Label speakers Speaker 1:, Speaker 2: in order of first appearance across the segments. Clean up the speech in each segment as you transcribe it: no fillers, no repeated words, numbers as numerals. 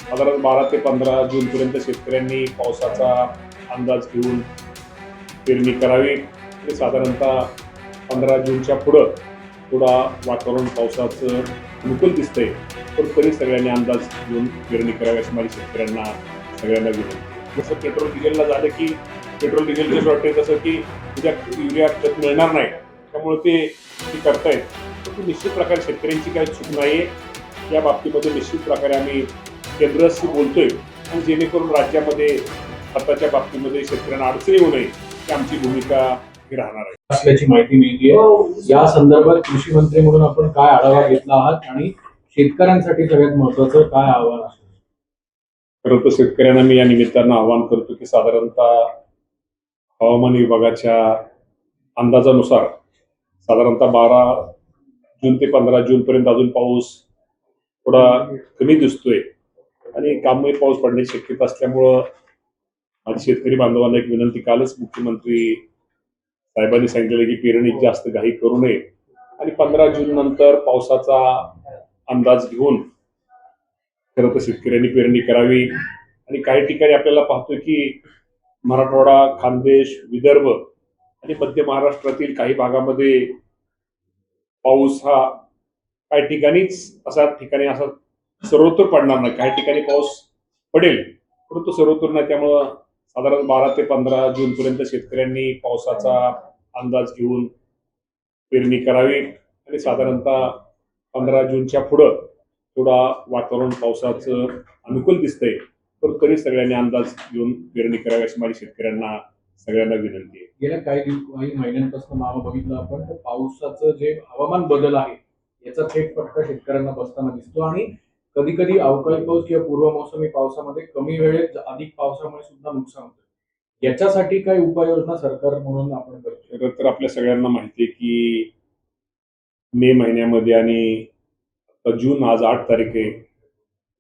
Speaker 1: साधारण 12 ते 15 जूनपर्यंत शेतकऱ्यांनी पावसाचा अंदाज घेऊन पेरणी करावी आणि साधारणतः 15 जूनच्या पुढं थोडा वातावरण पावसाचं अनुकूल दिसतंय, पण तरी सगळ्यांनी अंदाज घेऊन पेरणी करावी अशी माझी शेतकऱ्यांना सगळ्यांना विनंती. जसं पेट्रोल डिझेलला झालं की पेट्रोल डिझेलचे शॉर्टेज, जसं की उद्या युरिया खत मिळणार नाही, त्यामुळे ते करतायत. तर निश्चित प्रकारे शेतकऱ्यांची काही चूक नाहीये. या बाबतीमध्ये निश्चित प्रकारे आम्ही केंद्राशी बोलतोय आणि जेणेकरून राज्यामध्ये खताच्या बाबतीमध्ये शेतकऱ्यांना अडचणी येऊ नये ही आमची भूमिका ही राहणार आहे
Speaker 2: असल्याची माहिती मिळते. या संदर्भात कृषी मंत्री म्हणून आपण काय आढावा घेतला आहात आणि शेतकऱ्यांसाठी सगळ्यात महत्वाचं काय आव्हान असेल?
Speaker 1: खरं तर शेतकऱ्यांना मी या निमित्तानं आवाहन करतो की साधारणतः हवामान विभागाच्या अंदाजानुसार साधारणतः 12 जून ते 15 जूनपर्यंत अजून पाऊस थोडा कमी दिसतोय आणि कामही पाऊस पडण्याची शक्यता असल्यामुळं माझी शेतकरी बांधवांना एक विनंती, कालच मुख्यमंत्री साहेबांनी सांगितलेलं की पेरणीत जास्त घाई करू नये आणि 15 जून नंतर पावसाचा अंदाज घेऊन खरं तर शेतकऱ्यांनी पेरणी करावी. आणि काही ठिकाणी आपल्याला पाहतोय की मराठवाडा, खानदेश, विदर्भ आणि मध्य महाराष्ट्रातील काही भागामध्ये पाऊस हा काही ठिकाणीच असा सर्वत्र पडणार नाही, काही ठिकाणी पाऊस पडेल परंतु सर्वत्र नाही. त्यामुळं साधारण 12 ते 15 जूनपर्यंत शेतकऱ्यांनी पावसाचा अंदाज घेऊन पेरणी करावी आणि साधारणतः 15 जूनच्या पुढं थोडा वातावरण पावसाचं अनुकूल दिसतंय, पण तरी सगळ्यांनी अंदाज घेऊन पेरणी करावी अशी माझी शेतकऱ्यांना सगळ्यांना विनंती आहे.
Speaker 2: गेल्या काही महिन्यांपासून मागं बघितलं आपण तर पावसाचं जे हवामान बदल आहे याचा थेट फटका शेतकऱ्यांना बसताना दिसतो आणि कधी कधी अवकाळी पाऊस किंवा पूर्वमोसमी पावसामध्ये कमी वेळेत अधिक पावसामुळे सुद्धा नुकसान होतं. याच्यासाठी काही उपाययोजना सरकार म्हणून आपण करतो?
Speaker 1: खरं तर आपल्या सगळ्यांना माहिती आहे की मे महिन्यामध्ये आणि जून, आज 8 तारीख आहे,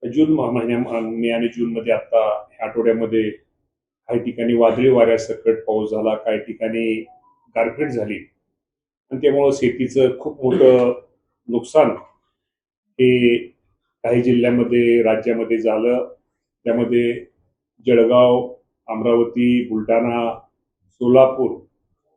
Speaker 1: जून मे आणि जूनमध्ये आता ह्या आठवड्यामध्ये काही ठिकाणी वादळी वाऱ्यासकट पाऊस झाला, काही ठिकाणी गारपीट झाली आणि त्यामुळं शेतीचं खूप मोठं नुकसान हे काही जिल्ह्यामध्ये राज्यामध्ये झालं. त्यामध्ये जळगाव, अमरावती, बुलढाणा, सोलापूर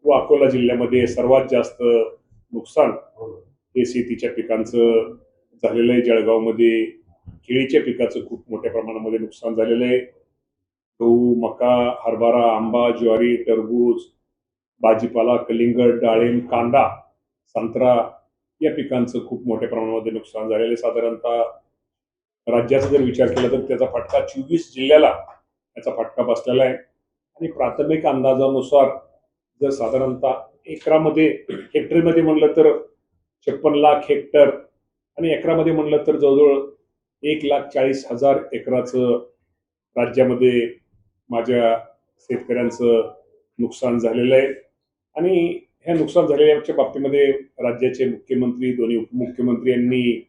Speaker 1: व अकोला जिल्ह्यामध्ये सर्वात जास्त नुकसान हे शेतीच्या पिकांचं झालेलं आहे. जळगावमध्ये केळीच्या पिकाचं खूप मोठ्या प्रमाणामध्ये नुकसान झालेलं आहे. गहू, मका, हरभरा, आंबा, ज्वारी, टरबूज, भाजीपाला, कलिंगड, डाळिंब, कांदा, संत्रा या पिकांचं खूप मोठ्या प्रमाणामध्ये नुकसान झालेलं आहे. साधारणतः राज्याचा जर विचार केला तर त्याचा फटका 24 जिल्ह्याला याचा फटका बसलेला आहे आणि प्राथमिक अंदाजानुसार जर साधारणतः हेक्टरमध्ये म्हणलं तर 56 लाख हेक्टर आणि एकरामध्ये म्हणलं तर जवळजवळ 1,40,000 एकराचं राज्यामध्ये माझ्या शेतकऱ्यांचं नुकसान झालेलं आहे. आणि ह्या नुकसान झालेल्याच्या बाबतीमध्ये राज्याचे मुख्यमंत्री, दोन्ही उपमुख्यमंत्री यांनी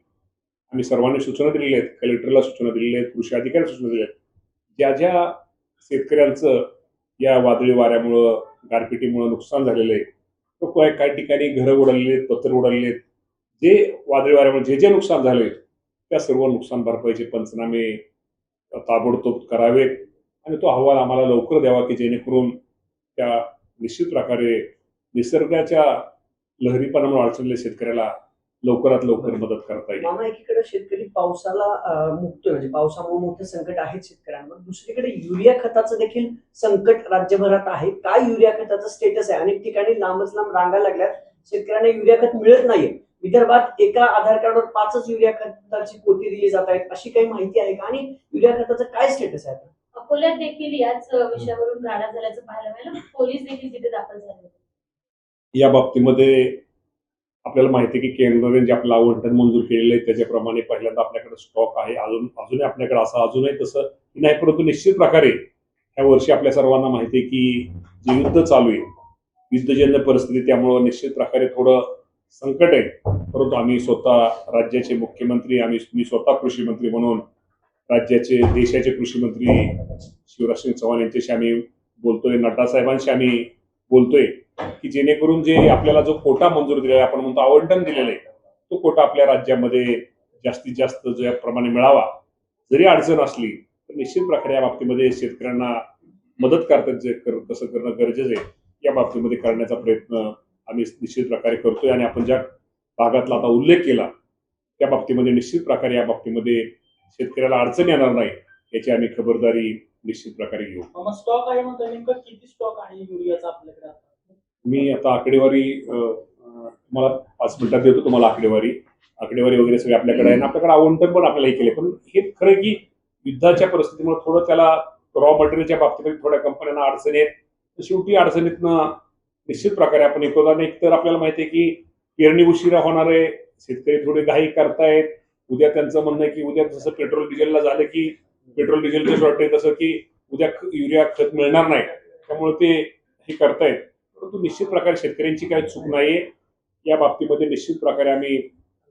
Speaker 1: आम्ही सर्वांनी सूचना दिलेल्या आहेत, कलेक्टरला सूचना दिलेल्या आहेत, कृषी अधिकाऱ्यांना सूचना दिलेल्या आहेत. ज्या ज्या शेतकऱ्यांचं या वादळी वाऱ्यामुळं, गारपिटीमुळं नुकसान झालेलं आहे, तो काही ठिकाणी घरं उडालेली आहेत, पत्र उडालेले आहेत, जे वादळी वाऱ्यामुळे जे नुकसान झाले त्या सर्व नुकसान भरपाईचे पंचनामे ताबडतोब करावेत आणि तो अहवाल आम्हाला लवकर द्यावा की जेणेकरून त्या निश्चित प्रकारे निसर्गाच्या लहरीपणामुळे अडचणील्या शेतकऱ्याला लवकरात लवकर मदत करता येईल.
Speaker 3: मामा, एकीकडे शेतकरी पावसाला मुकतोय, म्हणजे पावसामुळे मोठं संकट आहे शेतकऱ्यांवर. दुसरीकडे युरिया खताचं देखील संकट राज्यभरात आहे. काय युरिया खताचं स्टेटस आहे? अनेक ठिकाणी लांबच लांब रांगा लागल्यात, शेतकऱ्यांना युरिया खत मिळत नाहीये. विदर्भात एका आधार कार्डवर 5च युरिया खताची पोती दिली जात आहेत, अशी काही माहिती आहे का? आणि युरिया खताचं काय स्टेटस आहे?
Speaker 4: अकोल्यात देखील याच विषयावरून राडा झाल्याचं पाहायला मिळालं. पोलीस देखील तिथे दाखल झाले होते.
Speaker 1: या बाबतीमध्ये आपल्याला माहिती आहे की केंद्राने जे आपलं आवंटन मंजूर केलेलं आहे त्याच्याप्रमाणे पहिल्यांदा आपल्याकडे स्टॉक आहे. अजूनही आपल्याकडे असं अजूनही तसं नाही, परंतु निश्चित प्रकारे ह्या वर्षी आपल्या सर्वांना माहिती आहे की जे युद्ध चालू आहे, युद्धजन्य परिस्थिती, त्यामुळं निश्चित प्रकारे थोडं संकट आहे. परंतु आम्ही स्वतः राज्याचे मुख्यमंत्री, मी स्वतः कृषी मंत्री म्हणून देशाचे कृषी मंत्री शिवराज सिंग चौहान यांच्याशी आम्ही बोलतोय, नड्डा साहेबांशी आम्ही बोलतोय की जेणेकरून जे आपल्याला जो कोटा मंजूर दिलेला आहे, आपण म्हणतो आवंटन दिलेलं आहे, तो कोटा आपल्या राज्यामध्ये जास्तीत जास्त ज्याप्रमाणे मिळावा. जरी अडचण असली तर निश्चित प्रकारे या बाबतीमध्ये शेतकऱ्यांना मदत कसं करणं गरजेचं आहे या बाबतीमध्ये करण्याचा प्रयत्न आम्ही निश्चित प्रकारे करतोय. आणि आपण ज्या भागातला आता उल्लेख केला त्या बाबतीमध्ये निश्चित प्रकारे या बाबतीमध्ये शेतकऱ्याला अडचण येणार नाही याची आम्ही खबरदारी निश्चित प्रकारे घेऊ.
Speaker 5: मग स्टॉक आहे म्हणतो नेमका किती स्टॉक आहे युरियाचा आपल्याकडे आता?
Speaker 1: मी आता आकडेवारी तुम्हाला 5 मिनिटात देतो तुम्हाला आकडेवारी वगैरे सगळे आपल्याकडे आहे आणि आपल्याकडे आवंटन पण आपल्याला हे केले. पण हे खरं की युद्धाच्या परिस्थितीमुळे थोडं त्याला रॉ मटेरियलच्या बाबतीमध्ये थोड्या कंपन्यांना अडचणी आहेत. तर शेवटी अडचणीतनं निश्चित प्रकारे आपण एक होता. एक तर आपल्याला माहिती आहे की पेरणी उशिरा होणार आहे, शेतकरी थोडे घाई करतायत. उद्या त्यांचं म्हणणं आहे की उद्या जसं पेट्रोल डिझेलला झालं की पेट्रोल डिझेलचं शॉर्टेज तसं की उद्या युरिया खत मिळणार नाही, त्यामुळे ते हे करतायत. परंतु निश्चित प्रकारे शेतकऱ्यांची काही चूक नाहीये या बाबतीमध्ये. निश्चित प्रकारे आम्ही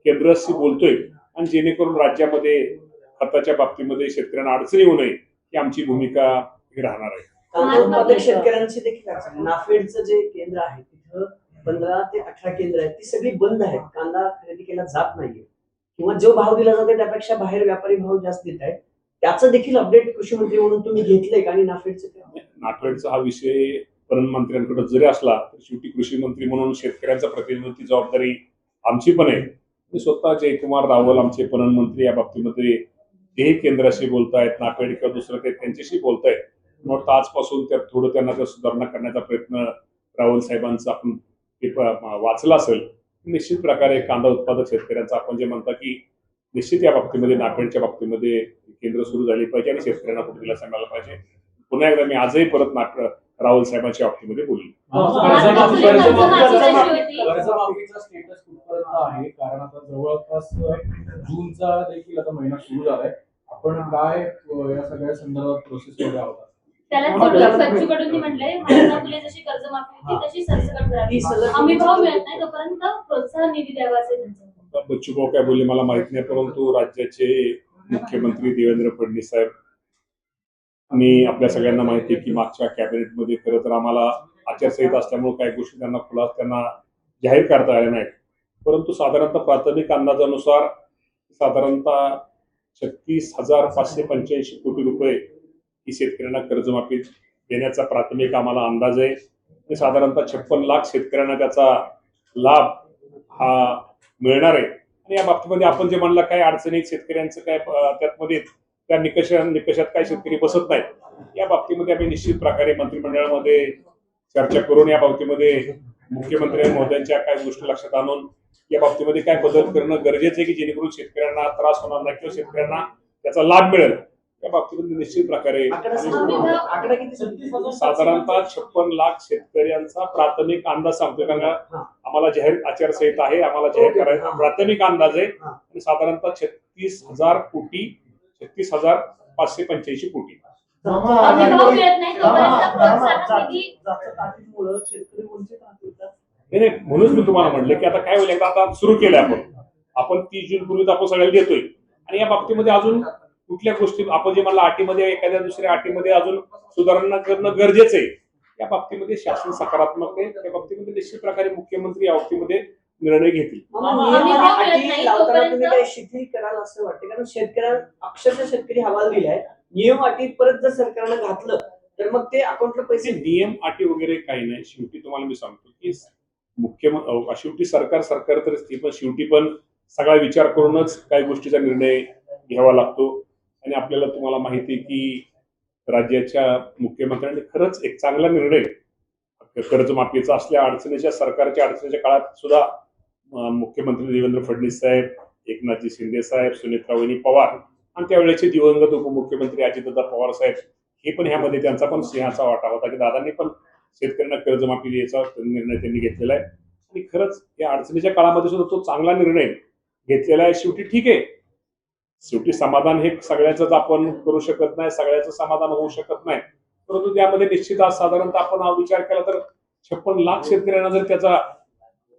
Speaker 1: केंद्राशी बोलतोय आणि जेणेकरून राज्यामध्ये खताच्या बाबतीमध्ये शेतकऱ्यांना अडचणी येऊ नये ही आमची भूमिका ही राहणार आहे.
Speaker 3: कांदा उत्पादक शेतकऱ्यांची देखील अडचण आहे. नाफेडचं जे केंद्र आहे तिथं 15 ते 18 केंद्र आहेत, ती सगळी बंद आहेत. कांदा खरेदी केला जात नाहीये किंवा जो भाव दिला जातो त्यापेक्षा बाहेर व्यापारी भाव जास्त देत आहेत. त्याचं देखील अपडेट कृषी मंत्री म्हणून तुम्ही घेतलंय का? आणि नाफेडचं
Speaker 1: नाफेडचा हा विषय मंत्र्यांकडे जरी असला तर शेवटी कृषी मंत्री म्हणून शेतकऱ्यांचा प्रतिनिधी जबाबदारी आमची पण आहे. मी स्वतः जयकुमार रावल आमचे पणन मंत्री या बाबतीमध्ये तेही केंद्राशी बोलतायत, नाफेड किंवा दुसरं ते त्यांच्याशी बोलतायत. मग आजपासून त्यात थोडं त्यांना त्या सुधारणा करण्याचा प्रयत्न रावल साहेबांचा आपण वाचला असेल. निश्चित प्रकारे कांदा उत्पादक शेतकऱ्यांचा आपण जे म्हणता की निश्चित या बाबतीमध्ये नाफेडच्या बाबतीमध्ये केंद्र सुरू झाली पाहिजे आणि शेतकऱ्यांना कुठे दिला सांगायला पाहिजे. पुन्हा एकदा मी आजही परत राहुल साहेबांच्या बाबतीमध्ये बोललो.
Speaker 2: कर्जमाफीचा स्टेटस कुठपर्यंत आहे? कारण आता जवळपास जूनचा देखील आता महिना सुरू झालाय. आपण काय या सगळ्या संदर्भात प्रोसेस मध्ये आहोत?
Speaker 4: त्याला सच्चूकडून म्हटलंय महात्मा फुले जशी कर्जमाफी होती तशी सरसकट करावी. हमी भाव मिळत नाही तोपर्यंत प्रोत्साहन निधी द्यावा असे त्यांचं.
Speaker 1: बच्चू भाऊ काय बोलले मला माहित नाही, परंतु राज्याचे मुख्यमंत्री देवेंद्र फडणवीस साहेब मी आपल्या सगळ्यांना माहिती आहे की मागच्या कॅबिनेटमध्ये खरं तर आम्हाला आचारसंहिता असल्यामुळे काही गोष्टी त्यांना जाहीर करता आल्या नाहीत. परंतु साधारणतः प्राथमिक अंदाजानुसार साधारणतः 36,585 कोटी रुपये ही शेतकऱ्यांना कर्जमाफी देण्याचा प्राथमिक आम्हाला अंदाज आहे. आणि साधारणतः 56 लाख शेतकऱ्यांना त्याचा लाभ हा मिळणार आहे. आणि या बाबतीमध्ये आपण जे म्हणलं काय अडचणी शेतकऱ्यांचं काय त्यामध्ये त्या निकषात काय शेतकरी बसत नाहीत. या बाबतीमध्ये आम्ही निश्चित प्रकारे मंत्रिमंडळामध्ये चर्चा करून या बाबतीमध्ये मुख्यमंत्री महोदयांच्या काय गोष्टी लक्षात आणून या बाबतीमध्ये काय बदल करणं गरजेचं आहे की जेणेकरून शेतकऱ्यांना त्रास होणार नाही किंवा शेतकऱ्यांना त्याचा लाभ मिळेल. या बाबतीमध्ये निश्चित प्रकारे
Speaker 3: आकडा किती?
Speaker 1: साधारणतः 56 लाख शेतकऱ्यांचा प्राथमिक अंदाज सांगतोय. कारण आम्हाला जाहीर आचारसंहिता आहे, आम्हाला जाहीर करायचा प्राथमिक अंदाज आहे. आणि साधारणतः 36,585 कोटी.
Speaker 4: हमी भाव मिळत नाही तोपर्यंत प्रोत्साहन निधी.
Speaker 1: नाही म्हणूनच मी तुम्हाला म्हटलं की आता काय होईल, आता सुरू केलं आपण 30 जून पूर्वी आपण सगळ्याला देतोय. आणि या बाबतीमध्ये अजून कुठल्या गोष्टी आपण जे मला अटीमध्ये एखाद्या दुसऱ्या अटीमध्ये अजून सुधारणा करणं गरजेचं आहे. या बाबतीमध्ये शासन सकारात्मक आहे. त्या बाबतीमध्ये निश्चित प्रकारे मुख्यमंत्री या बाबतीमध्ये निर्णय घेतील.
Speaker 3: तुम्ही काही शिथिल कराल असं वाटतं? कारण अक्षरशः शेतकरी हवाल दिलाय. नियम अटी परत जर सरकारनं घातलं तर मग ते अकाउंटला पैसे.
Speaker 1: नियम अटी वगैरे काही नाही. शेवटी तुम्हाला मी सांगतो की शेवटी सरकार तर पण शेवटी पण सगळा विचार करूनच काही गोष्टीचा निर्णय घ्यावा लागतो. आणि आपल्याला तुम्हाला माहिती आहे की राज्याच्या मुख्यमंत्र्यांनी खरंच एक चांगला निर्णय कर्जमाफीचा असल्या सरकारच्या अडचणीच्या काळात सुद्धा मुख्यमंत्री देवेंद्र फडणवीस साहेब, एकनाथजी शिंदे साहेब, सुनेत्रावहिनी पवार आणि त्यावेळेचे दिवंगत उपमुख्यमंत्री अजितदादा पवार साहेब हे पण ह्यामध्ये त्यांचा पण सिंहाचा वाटा होता की दादांनी पण शेतकऱ्यांना कर्जमाफी द्यायचा निर्णय त्यांनी घेतलेला आहे. आणि खरंच या अडचणीच्या काळामध्ये सुद्धा तो चांगला निर्णय घेतलेला आहे. शेवटी ठीक आहे, शेवटी समाधान हे सगळ्याच आपण करू शकत नाही, सगळ्याचं समाधान होऊ शकत नाही. परंतु त्यामध्ये निश्चित आज साधारणतः आपण विचार केला तर 56 लाख शेतकऱ्यांना जर त्याचा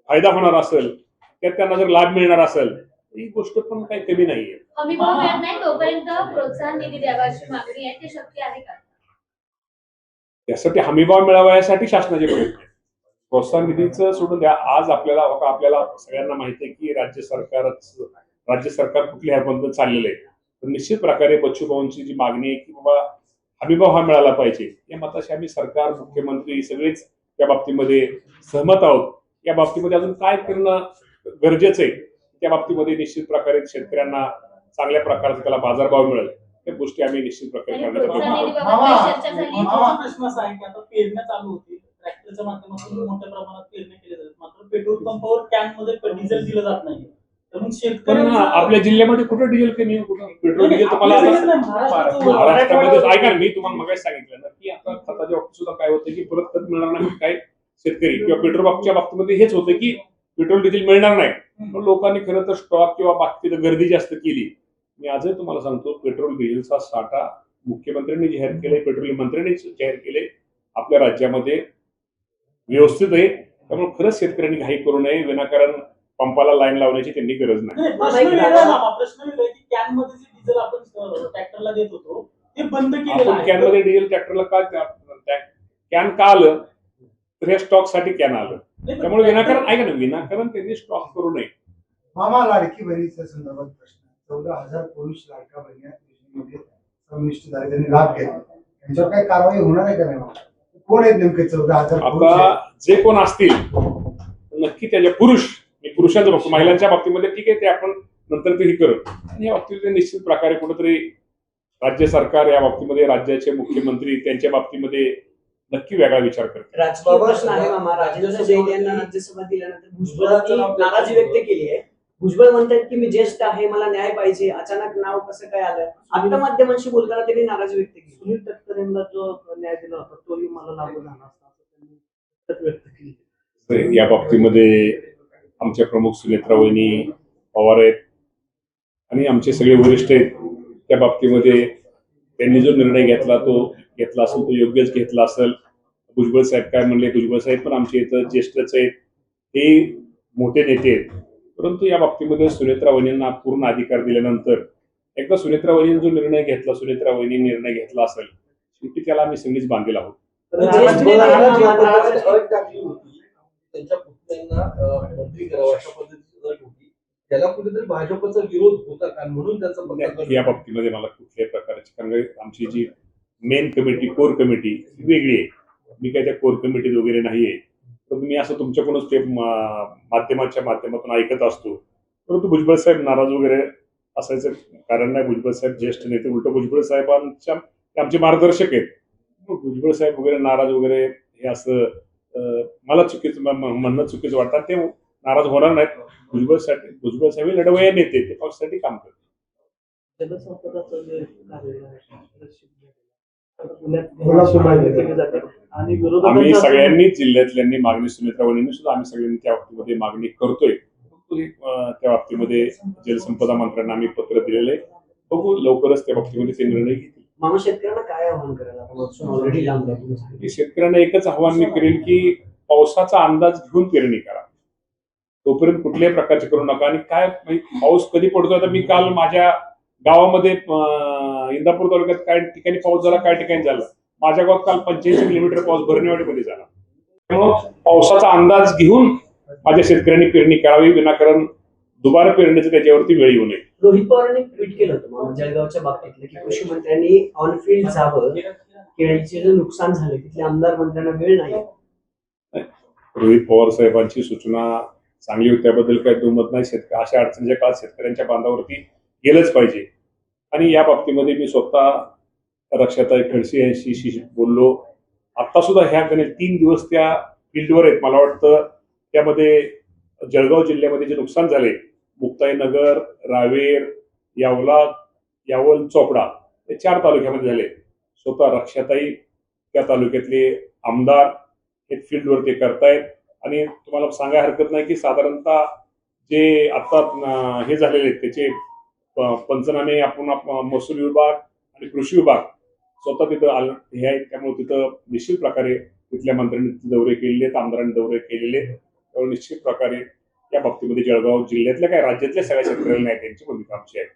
Speaker 1: फायदा होणार असेल, त्यात त्यांना जर लाभ मिळणार असेल ही गोष्ट पण काही कमी नाहीये.
Speaker 4: हमी भाव मिळत नाही तोपर्यंत प्रोत्साहन निधी द्यावा अशी मागणी आहे. ते शक्य आहे का?
Speaker 1: त्यासाठी हमीभाव मिळावा यासाठी शासनाचे प्रयत्न आहेत. प्रोत्साहन निधीचं सोडून द्या. आज आपल्याला सगळ्यांना माहिती आहे की राज्य सरकार कुठल्या ह्याबद्दल चाललेलं आहे. तर निश्चित प्रकारे बच्चू भाऊंची जी मागणी आहे की बाबा हमीभाव हा मिळाला पाहिजे, या मताशी आम्ही सरकार, मुख्यमंत्री सगळेच त्या बाबतीमध्ये सहमत आहोत. या बाबतीमध्ये अजून काय करणं गरजेचं आहे, त्या बाबतीमध्ये निश्चित प्रकारे शेतकऱ्यांना चांगल्या प्रकारचा त्याला बाजारभाव मिळेल, त्या गोष्टी आम्ही निश्चित प्रकारे
Speaker 4: आणि
Speaker 1: करण्याचा
Speaker 4: प्रोत्साहन
Speaker 1: प्रयत्न करू.
Speaker 4: निधीबाबत काही चर्चा झाली?
Speaker 5: माझा प्रश्न असा आहे की आता पेरण्या चालू होती, ट्रॅक्टरच्या माध्यमातून मोठ्या प्रमाणात पेरण्या केल्या जातात, मात्र पेट्रोल पंपावर कॅन मध्ये डिझेल दिलं जात नाही. तर मग
Speaker 1: पण
Speaker 5: शेतकऱ्यांना
Speaker 1: आपल्या जिल्ह्यामध्ये कुठं डिझेल कमी आहे, कुठं पेट्रोल डिझेल तुम्हाला महाराष्ट्रामध्ये ऐका ना, मी तुम्हाला मगाशी सांगितलं ना की आता खताच्या बाबतीत सुद्धा काय होतं की परत खत मिळणार नाही, काय शेतकरी किंवा पेट्रोल पंपच्या बाबतीमध्ये हेच होतं की पेट्रोल डिझेल मिळणार नाही. पण लोकांनी खरं तर स्टॉक किंवा बाकी गर्दी जास्त केली. मी आजही तुम्हाला सांगतो, पेट्रोल डिझेलचा साठा मुख्यमंत्र्यांनी जाहीर केले, पेट्रोलियम मंत्र्यांनी जाहीर केले, आपल्या राज्यामध्ये व्यवस्थित आहे. त्यामुळे खरंच शेतकऱ्यांनी घाई करू नये, विनाकारण पंपाला लाईन लावण्याची त्यांनी गरज नाही.
Speaker 5: नाही, प्रश्न वेगळा आहे मामा. प्रश्न वेगळा आहे की कॅन मध्ये जे डिझेल आपण ट्रॅक्टरला देत होतो ते बंद केलेलं
Speaker 1: आपण कॅन
Speaker 5: आहे.
Speaker 1: मध्ये डिझेल ट्रॅक्टरला कॅन का आलं, तर या स्टॉक साठी कॅन आलं. त्यामुळे विनाकारण ऐका ना, विनाकारण त्यांनी स्टॉक करू नये.
Speaker 6: मामा, लाडकी बहिणीच्या संदर्भात प्रश्न 14,000 पुरुष लाडका बहिणी योजनेमध्ये समाविष्ट झाले, त्यांनी लाभ घेतला, त्यांच्यावर काही कारवाई होणार आहे का नाही मामा? कोण आहेत नेमके 14,000 पुरुष आहेत?
Speaker 1: आता जे कोण असतील नक्की त्याच्या पुरुषांचं बघतो, महिलांच्या बाबतीमध्ये ठीक आहे, ते आपण नंतर तेही करू. आणि या बाबतीमध्ये निश्चित प्रकारे कुठेतरी राज्य सरकार या बाबतीमध्ये, राज्याचे मुख्यमंत्री त्यांच्या बाबतीमध्ये नक्की वेगळा विचार करतात.
Speaker 3: राजकीय प्रश्न आहे मामा. राजेंद्र जैन यांना राज्यसभा दिल्यानंतर भुजबळांनी नाराजी व्यक्त केली आहे. भुजबळ म्हणतात की मी ज्येष्ठ आहे, मला न्याय पाहिजे, अचानक नाव कसं काय आलं? आता माध्यमांशी बोलताना त्यांनी नाराजी व्यक्त केली.
Speaker 5: सुनील तटकरेंना जो न्याय दिला होता तोही मला लागू झाला असता असं त्यांनी व्यक्त केली.
Speaker 1: तर या बाबतीमध्ये आमच्या प्रमुख सुनेत्रा वहिनी पवार आहेत आणि आमचे सगळे वरिष्ठ आहेत. त्या बाबतीमध्ये त्यांनी जो निर्णय घेतला असेल तो योग्यच घेतला असेल. भुजबळ साहेब काय म्हणले, भुजबळ साहेब पण आमच्या इथं ज्येष्ठच आहेत, ते मोठे नेते आहेत. परंतु या बाबतीमध्ये सुनेत्रा वहिनींना पूर्ण अधिकार दिल्यानंतर एकदा सुनेत्रा वहिनींनी जो निर्णय घेतला, सुनेत्रा वहिनी निर्णय घेतला असेल, शेवटी त्याला आम्ही सगळीच बांधील आहोत.
Speaker 3: ज्येष्ठ नेते
Speaker 7: अट टाकली होती त्यांच्या पुतण्यांना मंत्री करावं अशा पद्धतीची अट होती, त्याला कुठेतरी भाजपचा विरोध होता का, म्हणून त्यांचा पत्ता
Speaker 1: या बाबतीमध्ये मला कुठल्याही प्रकारची, कारण आमची जी मेन कमिटी, कोर कमिटी वेगळी आहे. मी काय त्या कोर कमिटीत वगैरे नाहीये. तर मी असं तुमच्याकडूनच ते माध्यमाच्या माध्यमातून ऐकत असतो. परंतु भुजबळ साहेब नाराज वगैरे असायचं कारण नाही. भुजबळ साहेब ज्येष्ठ नेते, उलट भुजबळ साहेबांच्या आमचे मार्गदर्शक आहेत. भुजबळ साहेब वगैरे नाराज वगैरे हे असं मला चुकीचं म्हणणं चुकीचं वाटतं. ते नाराज होणार नाहीत. भुजबळ साहेब लढवय्या नेते, ते पक्षासाठी काम करतात.
Speaker 5: जनसंपर्काचं जे कार्य आहे, पुण्यात माहिती केली जाते आणि
Speaker 1: आम्ही
Speaker 5: विरोधकांच्या
Speaker 1: सगळ्यांनी जिल्ह्यातल्यांनी मागणी, सुनेत्रा वहिनींनी सुद्धा आम्ही सगळ्यांनी त्या बाबतीमध्ये मागणी करतोय. त्या बाबतीमध्ये जलसंपदा मंत्र्यांना आम्ही पत्र दिलेलं आहे. बघू लवकरच त्या बाबतीमध्ये ते निर्णय घेतील.
Speaker 3: मामा, शेतकऱ्यांना काय आव्हान करायला ऑलरेडी लांब
Speaker 1: की शेतकऱ्यांना एकच आव्हान मी करेल की पावसाचा अंदाज घेऊन पेरणी करा. तोपर्यंत कुठल्याही प्रकारचे करू नका. आणि काय पाऊस कधी पडतोय, आता मी काल माझ्या गावामध्ये इंदापूर तालुक्यात काय ठिकाणी पाऊस झाला, काय ठिकाणी झाला. माझ्या गावात काल 85 किलोमीटर पाऊस भरणेवाडीमध्ये झाला. त्यामुळं पावसाचा अंदाज घेऊन माझ्या शेतकऱ्यांनी पेरणी करावी, विनाकारण दुबार पेरणीचं त्याच्यावरती वेळ येऊ नये.
Speaker 3: रोहित पवारांनी ट्विट केलं होतं मामा जळगावच्या बाबतीतलं की कृषी मंत्र्यांनी ऑन फील्ड जावं, केळीचे जे नुकसान झाले तिथले आमदार मंत्र्यांना वेळ नाही.
Speaker 1: रोहित पवार साहेबांची सूचना चांगली होती, त्याबद्दल काही दुमत नाही. अशा अडचणीच्या काळात शेतकऱ्यांच्या बांधावरती गेलंच पाहिजे. आणि या बाबतीमध्ये मी स्वतः रक्षाताई खडसे यांच्याशी बोललो. आता सुद्धा ह्या 3 दिवस त्या फील्डवर आहेत. मला वाटतं त्यामध्ये जळगाव जिल्ह्यामध्ये जे नुकसान झाले, मुक्ताईनगर, रावेर, यावल, चोपडा हे 4 तालुक्यामध्ये झाले. स्वतः रक्षाताई त्या तालुक्यातले आमदार हे फील्डवर ते करतायत. आणि तुम्हाला सांगायला हरकत नाही की साधारणतः जे आता हे झालेले आहेत त्याचे पंचनामे आपण महसूल विभाग आणि कृषी विभाग स्वतः तिथं हे आहेत. त्यामुळे तिथं निश्चित प्रकारे तिथल्या मंत्र्यांनी दौरे केलेले आहेत, आमदारांनी दौरे केलेले आहेत. त्यामुळे निश्चित प्रकारे या बाबतीमध्ये जळगाव जिल्ह्यातल्या काय राज्यातल्या सगळ्या शेतकऱ्यांना नाही त्यांची भूमिका आमची आहे.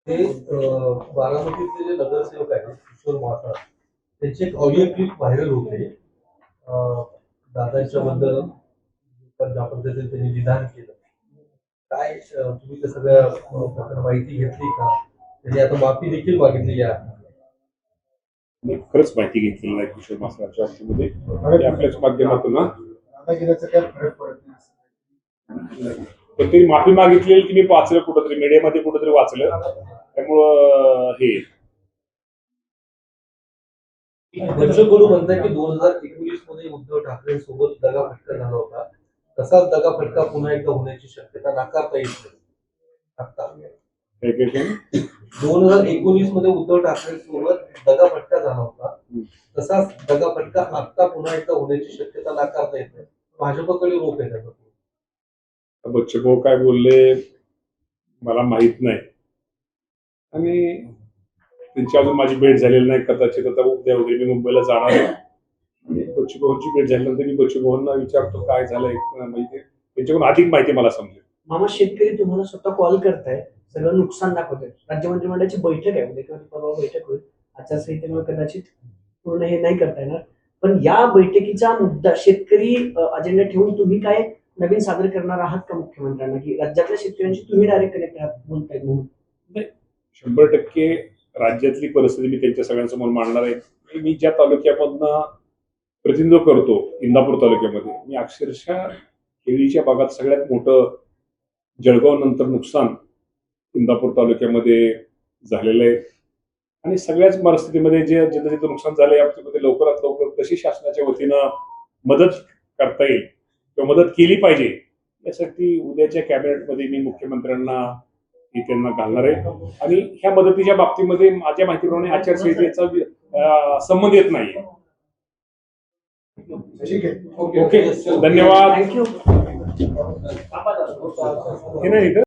Speaker 7: ते बारामतीतले जे नगरसेवक आहेत किशोर मासाळ, त्यांची एक ऑडिओ क्लिप व्हायरल होते. दादांच्या बद्दल ज्या पद्धतीने त्यांनी विधान केलं काय तुम्ही त्या सगळ्या माहिती घेतली का? त्यांनी आता माफी देखील मागितलेली आहे.
Speaker 1: मी खरंच माहिती घेतलेली नाही किशोर मास्तरांच्या बाबतीमध्ये. ते आपल्याच माध्यमातून ना
Speaker 6: दादागिरीचा काय फरक पडत नाही असं.
Speaker 1: पण त्यांनी माफी मागितलेली की मी वाचलं कुठंतरी, मीडियामध्ये कुठंतरी वाचलं. त्यामुळं हे
Speaker 7: बच्चू कडू म्हणताय की 2019 मध्ये उद्धव ठाकरे सोबत दगाफटका झाला होता, तसाच दगाफटका पुन्हा एकदा होण्याची शक्यता नाकारता येत नाही. आता
Speaker 1: काय काय काय
Speaker 7: 2019 मध्ये उद्धव ठाकरे सोबत दगाफटका झाला होता, तसाच दगाफटका आता पुन्हा एकदा होण्याची शक्यता नाकारता येत नाही. भाजपकडे रोख आहे त्याचा.
Speaker 1: बच्चू भाऊ काय बोलले मला माहित नाही, आणि त्यांची अजून माझी भेट झालेली नाही. कदाचित आता उद्या वगैरे मी मुंबईला जाणार आहे. आणि बच्चू भाऊंची भेट झाल्यानंतर मी बच्चू भाऊंना विचारतो काय झालंय माहिती, त्यांच्याकडून अधिक माहिती मला समजेल.
Speaker 3: मामा, शेतकरी तुम्हाला स्वतः कॉल करताय, सगळं नुकसान दाखवतंय. राज्य मंत्रिमंडळाची बैठक आहे उद्या किंवा परवा बैठक होईल. आचारसंहितेमुळे कदाचित पूर्ण हे नाही करता येणार, पण या बैठकीचा मुद्दा शेतकरी अजेंडा ठेवून तुम्ही काय नवीन सादर करणार आहात का मुख्यमंत्र्यांना, की राज्यातल्या शेतकऱ्यांशी तुम्ही डायरेक्ट कनेक्ट आहात बोलताय म्हणून?
Speaker 1: 100% राज्यातली परिस्थिती मी त्यांच्या सगळ्यांसमोर मांडणार आहे. मी ज्या तालुक्यामधनं प्रतिनिधित्व करतो, इंदापूर तालुक्यामध्ये, मी अक्षरशः केळीच्या बागात सगळ्यात मोठं जळगाव नंतर नुकसान इंदापूर तालुक्यामध्ये झालेलं आहे. आणि सगळ्याच परिस्थितीमध्ये जे जिथं जिथं नुकसान झालं या बाबतीमध्ये लवकरात लवकर कशी शासनाच्या वतीनं मदत करता येईल किंवा मदत केली पाहिजे, यासाठी उद्याच्या कॅबिनेटमध्ये मी मुख्यमंत्र्यांना हे त्यांना घालणार आहे. आणि ह्या मदतीच्या बाबतीमध्ये माझ्या माहितीप्रमाणे आचारसंहितेचा संबंध येत नाहीये.
Speaker 6: ठीक आहे.
Speaker 1: ओके, धन्यवाद.
Speaker 3: थँक्यू.
Speaker 1: हे नाही इथं